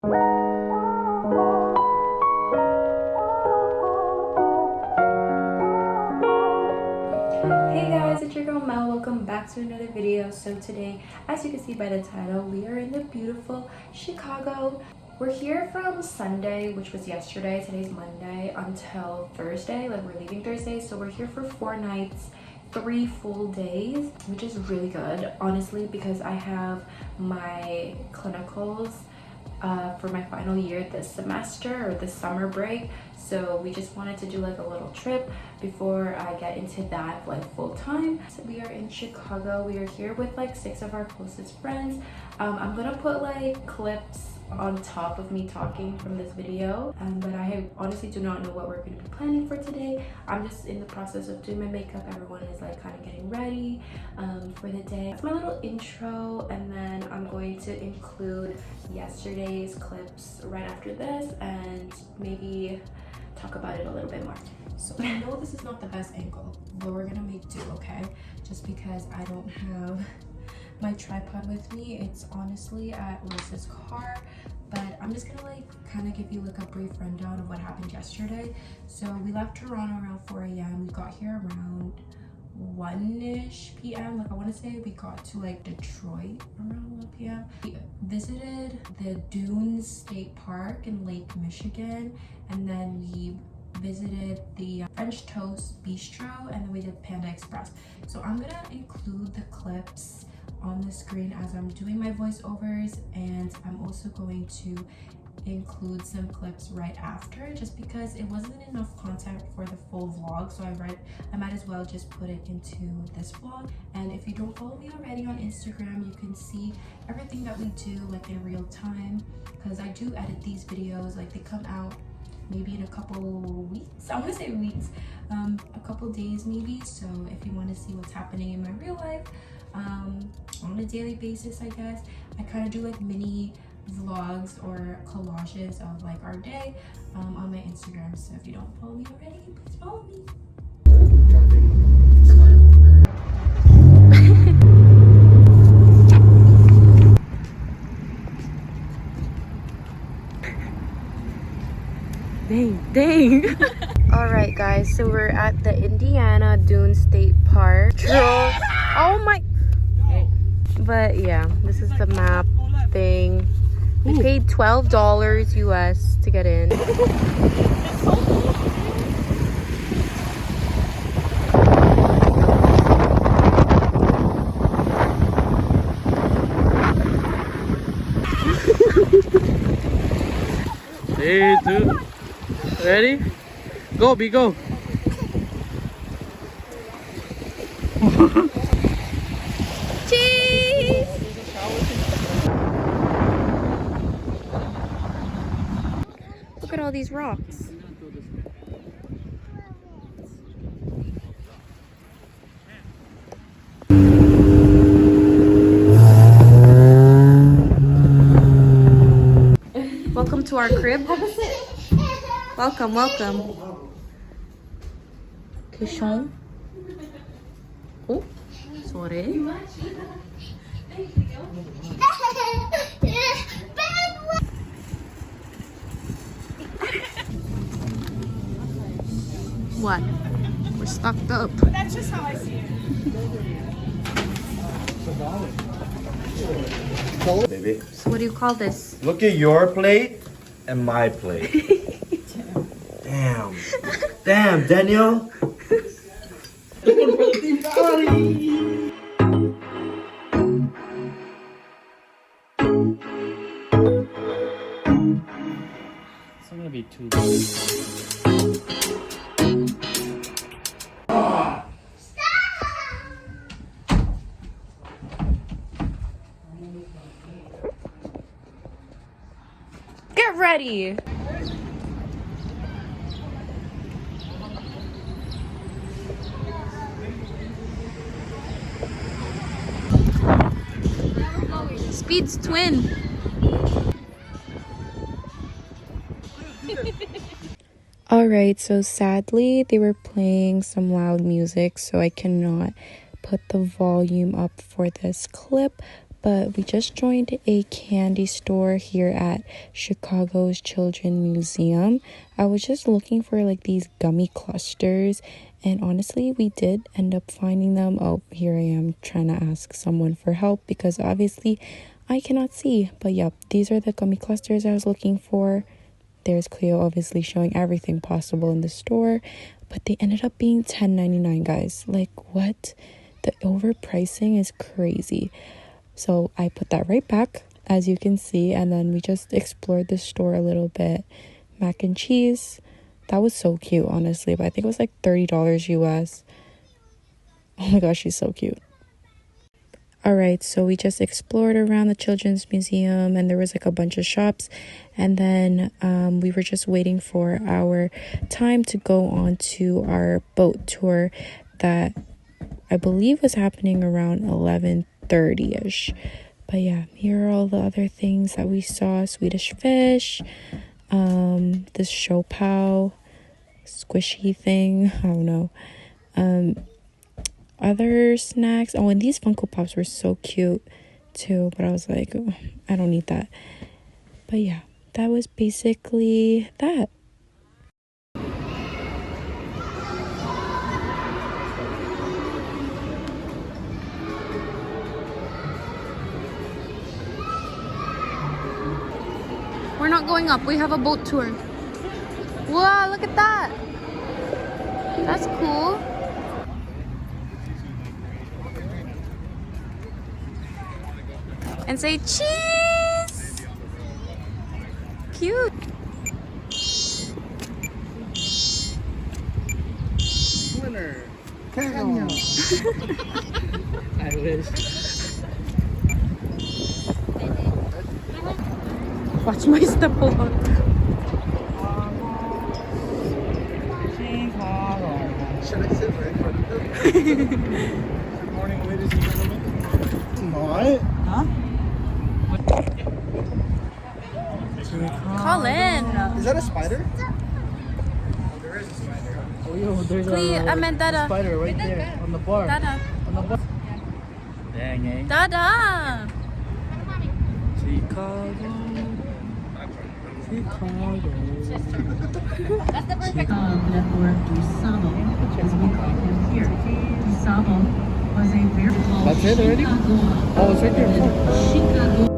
Hey guys, it's your girl Mel. Welcome back to another video. So today, as you can see by the title, we are in the beautiful Chicago. We're here from Sunday, which was yesterday. Today's Monday, until Thursday. Like, we're leaving Thursday, so we're here for 4 nights, 3 full days, which is really good, honestly, because I have my clinicals for my final year this semester, or this summer break. So we just wanted to do like a little trip before I get into that like full time. So we are in Chicago. We are here with like 6 of our closest friends. I'm gonna put like clips on top of me talking from this video, but I honestly do not know what we're going to be planning for today. I'm just in the process of doing my makeup. Everyone is like kind of getting ready for the day. That's my little intro, and then I'm going to include yesterday's clips right after this and maybe talk about it a little bit more. So I know this is not the best angle, but we're gonna make do, okay? Just because I don't have my tripod with me. It's honestly at Rosa's car, but I'm just gonna like kind of give you like a brief rundown of what happened yesterday. So we left Toronto around 4 a.m. We got here around 1-ish p.m. Like, I want to say we got to like Detroit around 1 p.m. We visited the Dunes State Park in Lake Michigan, and then we visited the French Toast Bistro, and then we did Panda Express. So I'm gonna include the clips on the screen as I'm doing my voiceovers, and I'm also going to include some clips right after, just because it wasn't enough content for the full vlog, so I might as well just put it into this vlog. And if you don't follow me already on Instagram, you can see everything that we do like in real time, because I do edit these videos. Like, they come out maybe in a couple weeks. I want to say weeks, a couple days maybe. So if you want to see what's happening in my real life on a daily basis, I guess I kind of do like mini vlogs or collages of like our day on my Instagram. So if you don't follow me already, please follow me. Dang. All right guys, so we're at the Indiana Dunes State Park. Oh my. But yeah, this is the map thing. We paid $12 US to get in. Hey, two. Ready? Go, B, go. Cheese! Look at all these rocks. Welcome to our crib. Welcome, welcome. Question. Oh, sorry. What? We're stocked up. That's just how I see it. Baby, So what do you call this? look at your plate and my plate. Damn. Damn, Daniel. It's not gonna be too bad. Get ready. Speed's twin. Alright, so sadly they were playing some loud music, so I cannot put the volume up for this clip, but we just joined a candy store here at Chicago's Children's Museum. I was just looking for like these gummy clusters, and honestly we did end up finding them. Oh, here I am trying to ask someone for help because obviously I cannot see. But yep, these are the gummy clusters I was looking for. There's Cleo obviously showing everything possible in the store, but they ended up being $10.99, guys. Like, what? The overpricing is crazy. So I put that right back, as you can see, and then we just explored the store a little bit. Mac and cheese, that was so cute, honestly, but I think it was like $30 US. Oh my gosh, she's so cute. All right, so we just explored around the Children's Museum, and there was like a bunch of shops, and then we were just waiting for our time to go on to our boat tour that I believe was happening around 11:30ish. But yeah, here are all the other things that we saw. Swedish fish, this Shopow squishy thing, I don't know, other snacks. Oh, and these Funko Pops were so cute too, but I was like, oh, I don't need that. But yeah, that was basically that. We're not going up, we have a boat tour. Wow, look at that. That's cool. And say cheese. Cute. Winner. Kango. I wish. Watch my step, hold on. Should I sit right in front of you? Good morning, ladies and gentlemen. What? Huh? Colin. Is that a spider? Oh, there is a spider. Oh, yo, there's Dada. spider right there on the bar. Dada. On the bar. Dang, eh? Dada. Chicago. That's the perfect network Dusamo, as we call him here. Dusamo was a very That's it already? Oh, it's right there. Chicago.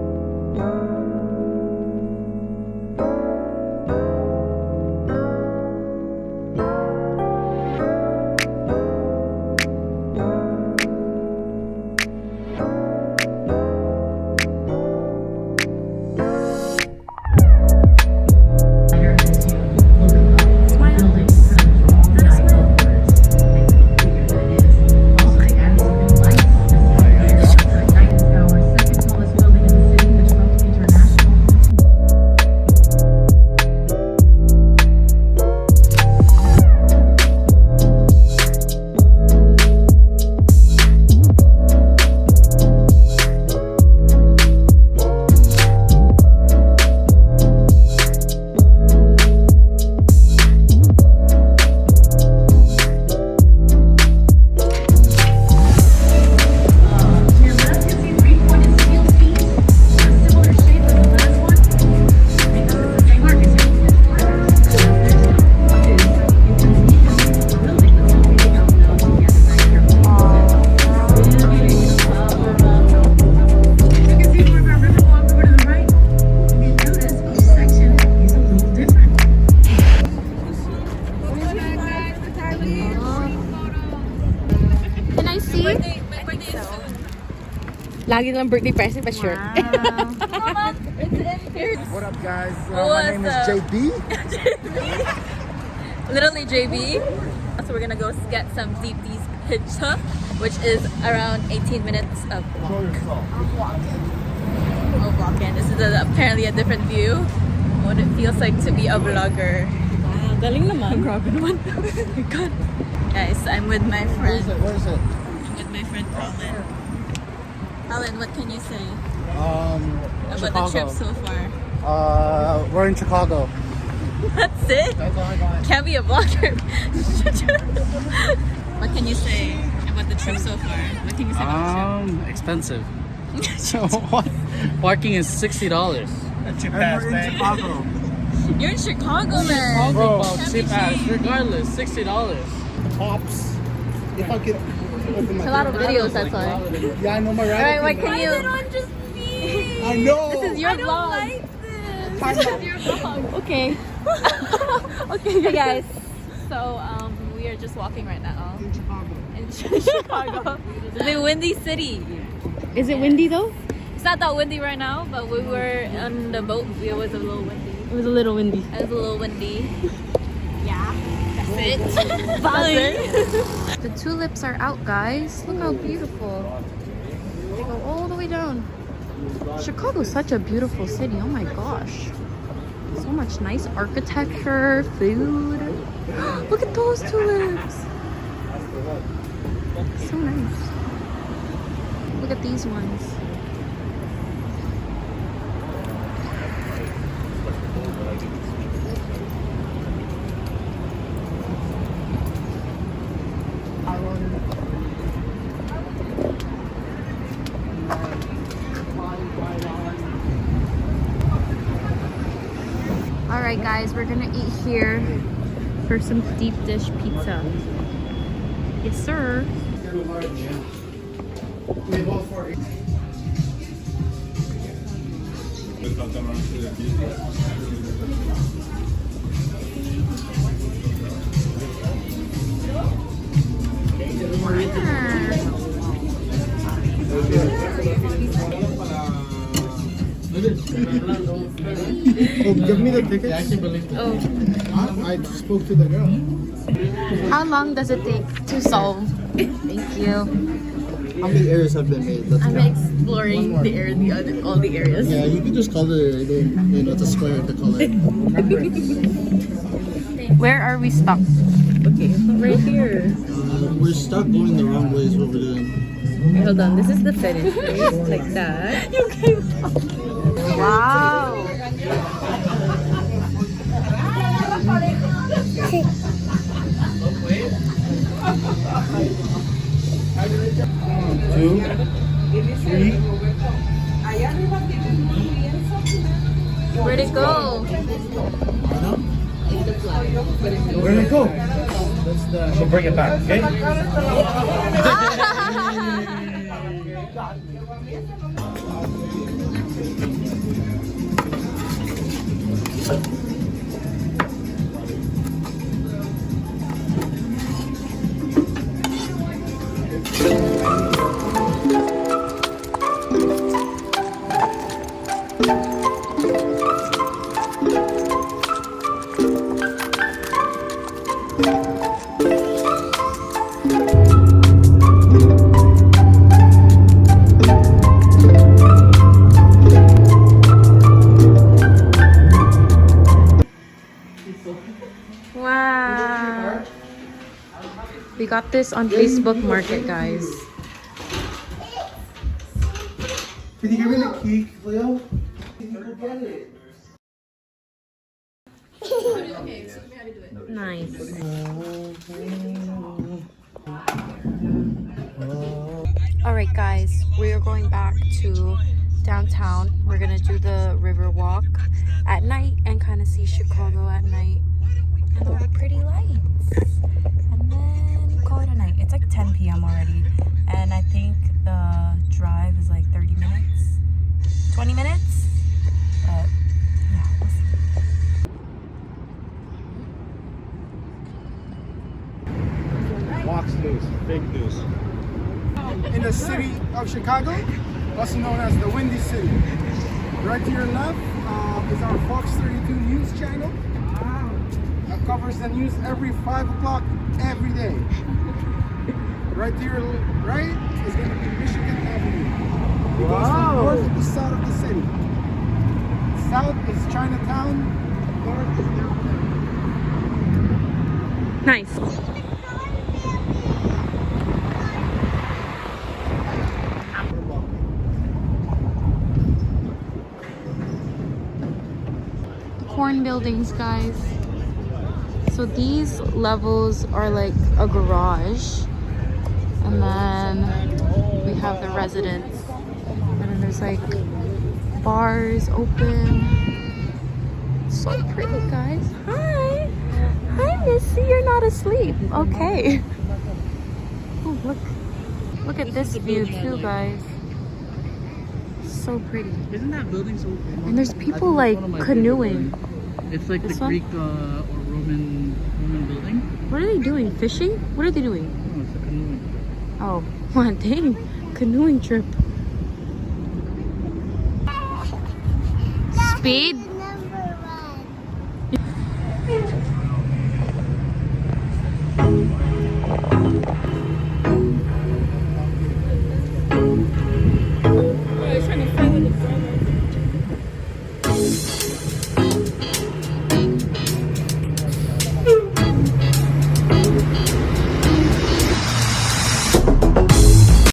Lagi lang birthday present, but sure. What up, guys? My name is JB. Literally JB. So we're gonna go get some deep pizza, which is around 18 minutes of walk-in. This is apparently a different view. What it feels like to be a vlogger. Wow, galing naman. Grabe naman. Oh my god. Guys, I'm with my friend. Where is it? I'm with my friend Colin. Colin, what can you say about Chicago. the trip so far? We're in Chicago. That's it? That's all I got. Can't be a vlogger. What can you say about the trip so far? What can you say about the trip? Expensive. What? Parking is $60. And we're in Chicago. You're in Chicago, man. Bro, Can't be cheap ass. cheap. Regardless, $60. Pops. If I could open my It's a lot of videos, that's why. Yeah, I know my Alright, what rabbit. can you... on just me? I know. This is your I don't vlog. like this. Time out. Your vlog. Okay. Okay, hey guys. So, we are just walking right now In Chicago. in Chicago. The Windy City. Is it windy though? It's not that windy right now, but we were on the boat. It was a little windy. It was a little windy. It was a little windy. Yeah, that's it. Bye. The tulips are out, guys. Look how beautiful. They go all the way down. Chicago's such a beautiful city. Oh my gosh. So much nice architecture, food. Look at those tulips. So nice. Look at these ones. Alright guys, we're gonna eat here for some deep dish pizza. Yes sir. Oh, give me the tickets. Oh, I spoke to the girl. How long does it take to solve? Thank you. How many errors have been made? That's I'm exploring all the areas. Yeah, you can just color it. You know, it's a square to color. Where are we stuck? Okay, right here. We're stuck going the wrong way is what we're doing. Okay, hold on. This is the finish, right? Like that. Wow. Two, three. Where'd it go? Where'd it go? So bring it back, okay? Wow. We got this on Facebook Market, guys. Can you give me the key, Leo? Can you go get it? Nice. Alright guys, we are going back to downtown. We're gonna do the river walk at night and kind of see Chicago at night. And all the pretty lights. And then call it a night. It's like 10 p.m. already. And I think the drive is like 30 minutes. 20 minutes? But yeah, we'll see. Fox News, fake news. In the city of Chicago, also known as the Windy City. Right to your left is our Fox 32 News channel. That covers the news every 5 o'clock every day. Right to your right is going to be Michigan Avenue. It goes from north to south of the city. South is Chinatown, north is downtown. Nice. Corn buildings, guys. So these levels are like a garage, and then we have the residence, And then there's like bars open. So pretty, guys. Hi. Hi, Missy. You're not asleep. Okay. Oh, look. Look at this view too, guys. So pretty. Isn't that building so famous? And there's people like canoeing. It's like This the one? Greek or Roman building. What are they doing? Fishing? What are they doing? No, it's a canoeing. Oh, what? Dang. Canoeing trip. Speed.